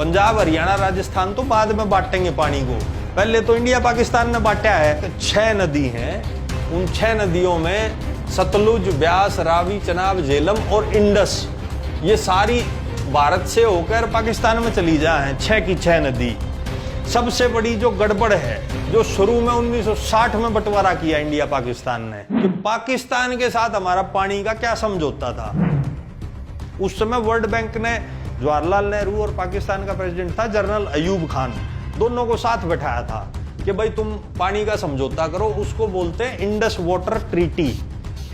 पंजाब, हरियाणा, राजस्थान तो बाद में बांटेंगे पानी को, पहले तो इंडिया पाकिस्तान ने बांटा है। 6 नदी हैं, उन 6 नदियों में सतलुज, ब्यास, रावी, चनाब, झेलम और इंडस, ये सारी भारत से होकर पाकिस्तान में चली जाए हैं। 6 की 6 नदी। सबसे बड़ी जो गड़बड़ है, जो शुरू में 1960 में बंटवारा किया इंडिया पाकिस्तान ने, कि पाकिस्तान के साथ हमारा पानी का क्या समझौता था। उस समय वर्ल्ड बैंक ने जवाहरलाल नेहरू और पाकिस्तान का प्रेसिडेंट था जनरल अयूब खान, दोनों को साथ बैठाया था कि भाई तुम पानी का समझौता करो। उसको बोलते हैं इंडस वाटर ट्रीटी,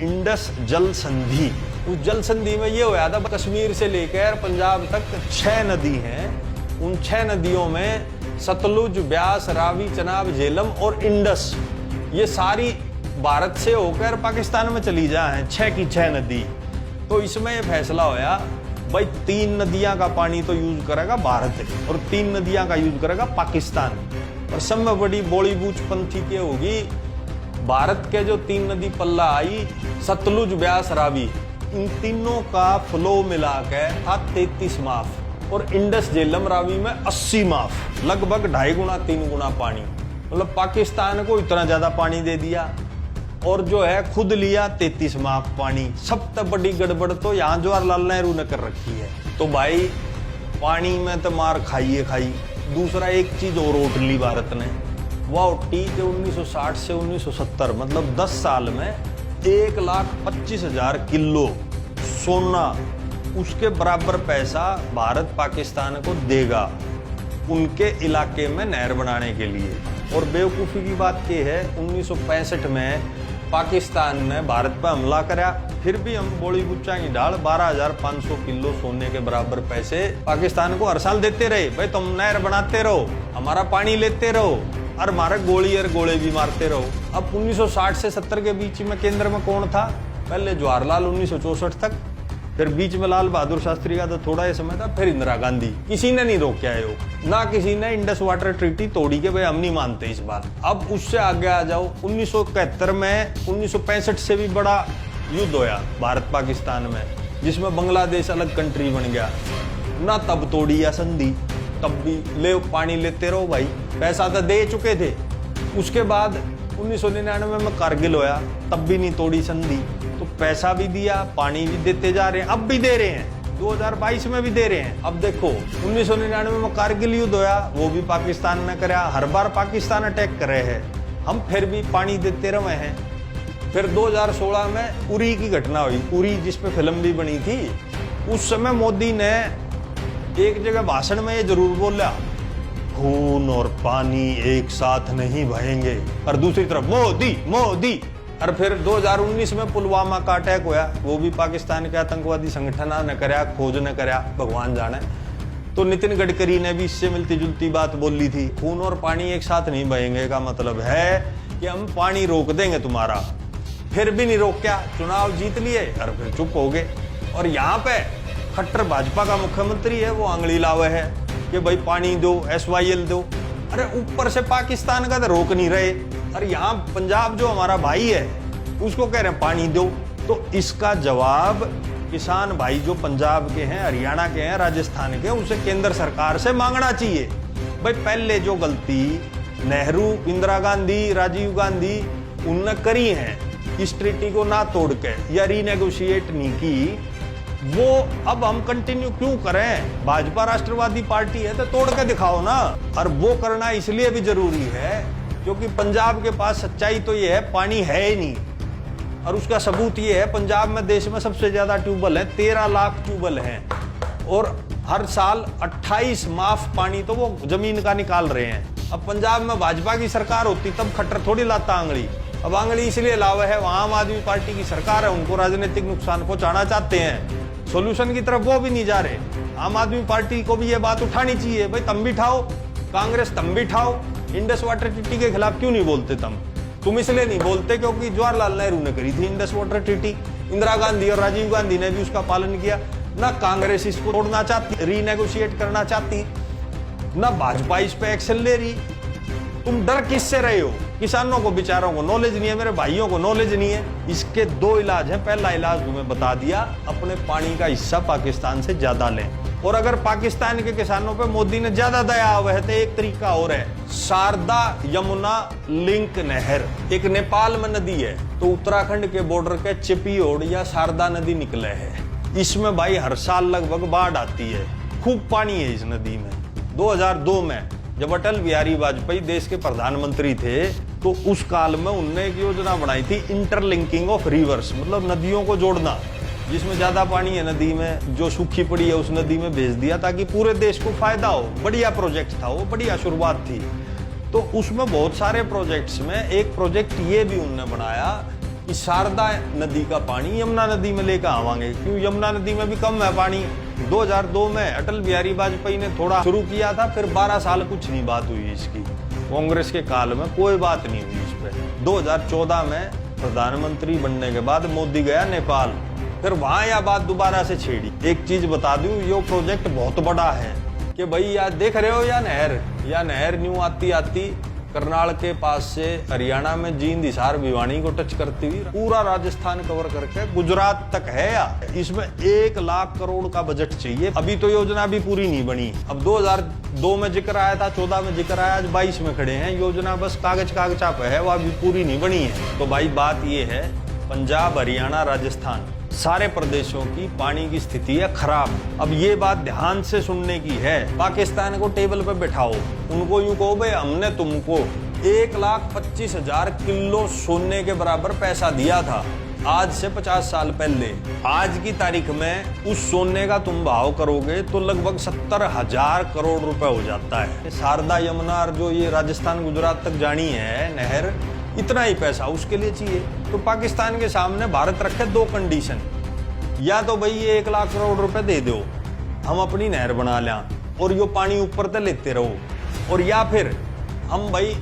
इंडस जल संधि। उस जल संधि में ये होया था, कश्मीर से लेकर पंजाब तक 6 नदी हैं, उन 6 नदियों में सतलुज, ब्यास, रावी, चनाब, झेलम और इंडस, ये सारी भारत से होकर पाकिस्तान में चली जाए हैं। 6 की 6 नदी। तो इसमें ये फैसला होया भाई 3 नदियां का पानी तो यूज करेगा भारत और 3 नदियां का यूज करेगा पाकिस्तान। और सब में बड़ी बोली बूझ पंथी की होगी, भारत के जो 3 नदी पल्ला आई, सतलुज, ब्यास, रावी, इन तीनों का फ्लो मिला के था 33 माफ और इंडस, झेलम, रावी में 80 माफ, लगभग 2.5 गुना 3 गुना पानी। मतलब पाकिस्तान को इतना ज्यादा पानी दे दिया और जो है खुद लिया 33 माफ पानी। सबसे बड़ी गड़बड़ तो यहाँ जवाहरलाल नेहरू ने कर रखी है। तो भाई पानी में तो मार खाइए खाई। दूसरा एक चीज और उठ ली भारत ने, वह उठी कि 1960 से 1970 मतलब 10 साल में 1,25,000 किलो सोना, उसके बराबर पैसा भारत पाकिस्तान को देगा उनके इलाके में नहर बनाने के लिए। और बेवकूफ़ी की बात यह है, 1965 में पाकिस्तान ने भारत पर हमला करा, फिर भी हम बोली गुच्चा की ढाल 12,500 किलो सोने के बराबर पैसे पाकिस्तान को हर साल देते रहे। भाई तुम नहर बनाते रहो, हमारा पानी लेते रहो और हमारे गोली और गोले भी मारते रहो। अब 1960 से 70 के बीच में केंद्र में कौन था? पहले जवाहरलाल 1964 तक, फिर बीच में लाल बहादुर शास्त्री का तो थोड़ा ही समय था, फिर इंदिरा गांधी। किसी ने नहीं रोका है, ना किसी ने इंडस वाटर ट्रीटी तोड़ी के भाई हम नहीं मानते इस बात। अब उससे आगे आ जाओ, 1971 में 1965 से भी बड़ा युद्ध होया भारत पाकिस्तान में, जिसमें बांग्लादेश अलग कंट्री बन गया। ना तब तोड़ी या संधि, तब भी ले पानी लेते रहो भाई, पैसा तो दे चुके थे। उसके बाद 1999 में कारगिल होया, तब भी नहीं तोड़ी संधि, तो पैसा भी दिया, पानी भी देते जा रहे हैं, अब भी दे रहे हैं, 2022 में भी दे रहे हैं। अब देखो 1999 में कारगिल युद्ध होया, वो भी पाकिस्तान ने कराया, हर बार पाकिस्तान अटैक कर रहे हैं, हम फिर भी पानी देते रहे हैं। फिर 2016 में उरी की घटना हुई, उरी जिस पे फिल्म भी बनी थी। उस समय मोदी ने एक जगह भाषण में ये जरूर बोला, खून और पानी एक साथ नहीं बहेंगे, और दूसरी तरफ मोदी मोदी। और फिर 2019 में पुलवामा का अटैक हुआ, वो भी पाकिस्तान के आतंकवादी संगठन ने कराया, खोज ने कराया, भगवान जाने। तो नितिन गडकरी ने भी इससे मिलती जुलती बात बोली थी, खून और पानी एक साथ नहीं बहेंगे का मतलब है कि हम पानी रोक देंगे तुम्हारा। फिर भी नहीं रोक, क्या चुनाव जीत लिए और फिर चुप हो गए। और यहाँ पे खट्टर भाजपा का मुख्यमंत्री है, वो आंगली लावे है कि भाई पानी दो, SYL दो। अरे ऊपर से पाकिस्तान का तो रोक नहीं रहे, और यहाँ पंजाब जो हमारा भाई है उसको कह रहे हैं पानी दो। तो इसका जवाब किसान भाई जो पंजाब के हैं, हरियाणा के हैं, राजस्थान के हैं, उसे केंद्र सरकार से मांगना चाहिए। भाई पहले जो गलती नेहरू, इंदिरा गांधी, राजीव गांधी उनने करी है, इस ट्रीटी को ना तोड़ के या रीनेगोशिएट नहीं की, वो अब हम कंटिन्यू क्यों करें? भाजपा राष्ट्रवादी पार्टी है तो तोड़ के दिखाओ ना। और वो करना इसलिए भी जरूरी है क्योंकि पंजाब के पास सच्चाई तो ये है, पानी है ही नहीं। और उसका सबूत ये है, पंजाब में देश में सबसे ज्यादा ट्यूबवेल है, 13 लाख ट्यूबवेल हैं, और हर साल 28 माफ पानी तो वो जमीन का निकाल रहे हैं। अब पंजाब में भाजपा की सरकार होती तब खट्टर थोड़ी लाता आंगली। अब आंगली इसलिए लावे है, वहां आम आदमी पार्टी की सरकार है, उनको राजनीतिक नुकसान पहुंचाना चाहते हैं, सोल्यूशन की तरफ वो भी नहीं जा रहे। आम आदमी पार्टी को भी ये बात उठानी चाहिए, भाई तुम भी उठाओ, कांग्रेस तुम भी उठाओ, इंडस वाटर ट्रीटी के खिलाफ क्यों नहीं बोलते तुम इसलिए नहीं बोलते क्योंकि जवाहरलाल नेहरू ने करी थी Indus water treaty, Indira Gandhi और राजीव गांधी ने भी उसका पालन किया। ना कांग्रेस इसको तोड़ना चाहती, रीनेगोशिएट करना चाहती, ना भाजपा इस पे एक्शन ले रही। तुम डर किससे रहे हो? किसानों को बेचारों को नॉलेज नहीं है, मेरे भाइयों को नॉलेज नहीं है। इसके 2 इलाज हैं। पहला इलाज तुम्हें बता दिया, अपने पानी का हिस्सा पाकिस्तान से ज्यादा लें। और अगर पाकिस्तान के किसानों पे मोदी ने ज्यादा दया हुआ है तो एक तरीका और है, शारदा यमुना लिंक नहर एक नेपाल में नदी है, तो उत्तराखंड के बॉर्डर के चिपियोड़ या शारदा नदी निकले है। इसमें भाई हर साल लगभग बाढ़ आती है, खूब पानी है इस नदी में। 2002 में जब अटल बिहारी वाजपेयी देश के प्रधानमंत्री थे तो उस काल में उनने एक योजना बनाई थी, इंटरलिंकिंग ऑफ रिवर्स, मतलब नदियों को जोड़ना। जिसमें ज्यादा पानी है नदी में, जो सूखी पड़ी है उस नदी में भेज दिया ताकि पूरे देश को फायदा हो। बढ़िया प्रोजेक्ट था वो, बढ़िया शुरुआत थी। तो उसमें बहुत सारे प्रोजेक्ट्स में एक प्रोजेक्ट ये भी उन्होंने बनाया कि शारदा नदी का पानी यमुना नदी में लेकर आवांगे, क्यों यमुना नदी में भी कम है पानी। 2002 में अटल बिहारी वाजपेयी ने थोड़ा शुरू किया था, फिर 12 साल कुछ नहीं बात हुई इसकी। कांग्रेस के काल में कोई बात नहीं हुई इस पे। 2014 में प्रधानमंत्री बनने के बाद मोदी गया नेपाल, फिर वहां यह बात दोबारा से छेड़ी। एक चीज बता दूं, ये प्रोजेक्ट बहुत बड़ा है कि भाई यार देख रहे हो या नहर न्यू आती आती करनाल के पास से हरियाणा में जींद, हिसार, भिवानी को टच करती हुई पूरा राजस्थान कवर करके गुजरात तक है। यार इसमें 1 लाख करोड़ का बजट चाहिए। अभी तो योजना भी पूरी नहीं बनी। अब 2002 में जिक्र आया था, 14 में जिक्र आया, आज 22 में खड़े हैं। योजना बस कागजा पे है, वो अभी पूरी नहीं बनी है। तो भाई बात ये है, पंजाब, हरियाणा, राजस्थान सारे प्रदेशों की पानी की स्थिति है खराब। अब ये बात ध्यान से सुनने की है। पाकिस्तान को टेबल पे बैठाओ, उनको यूं कहो भाई हमने तुमको 1,25,000 किलो सोने के बराबर पैसा दिया था आज से 50 साल पहले। आज की तारीख में उस सोने का तुम भाव करोगे तो लगभग 70,000 करोड़ रुपए हो जाता है। शारदा यमुना जो ये राजस्थान गुजरात तक जानी है नहर, इतना ही पैसा उसके लिए चाहिए। तो पाकिस्तान के सामने भारत रखे 2 कंडीशन, या तो भाई ये 1 लाख करोड़ रुपए दे दो, हम अपनी नहर बना लें और यो पानी ऊपर तक लेते रहो, और या फिर हम भाई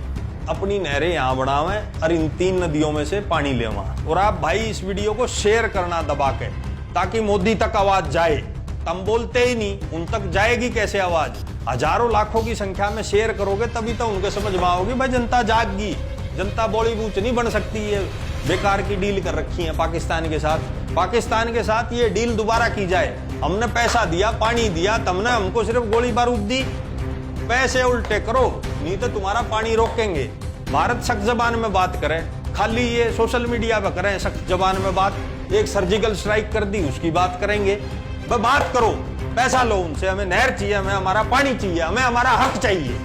अपनी नहरें यहाँ बनावें और इन 3 नदियों में से पानी लेवा। और आप भाई इस वीडियो को शेयर करना दबा के, ताकि मोदी तक आवाज जाए। तुम बोलते ही नहीं, उन तक जाएगी कैसे आवाज? हजारों लाखों की संख्या में शेयर करोगे तभी तो उनके समझ में आओगी। भाई जनता जागगी, जनता बॉलीवुड नहीं बन सकती है। बेकार की डील कर रखी है पाकिस्तान के साथ। पाकिस्तान के साथ ये डील दोबारा की जाए। हमने पैसा दिया, पानी दिया, तुमने हमको सिर्फ गोली बारूद दी। पैसे उल्टे करो, नहीं तो तुम्हारा पानी रोकेंगे। भारत सख्त जबान में बात करे, खाली ये सोशल मीडिया पर करें सख्त जबान में बात। एक सर्जिकल स्ट्राइक कर दी, उसकी बात करेंगे। बात करो, पैसा लो उनसे, हमें नहर चाहिए, हमें हमारा पानी चाहिए, हमें हमारा हक चाहिए।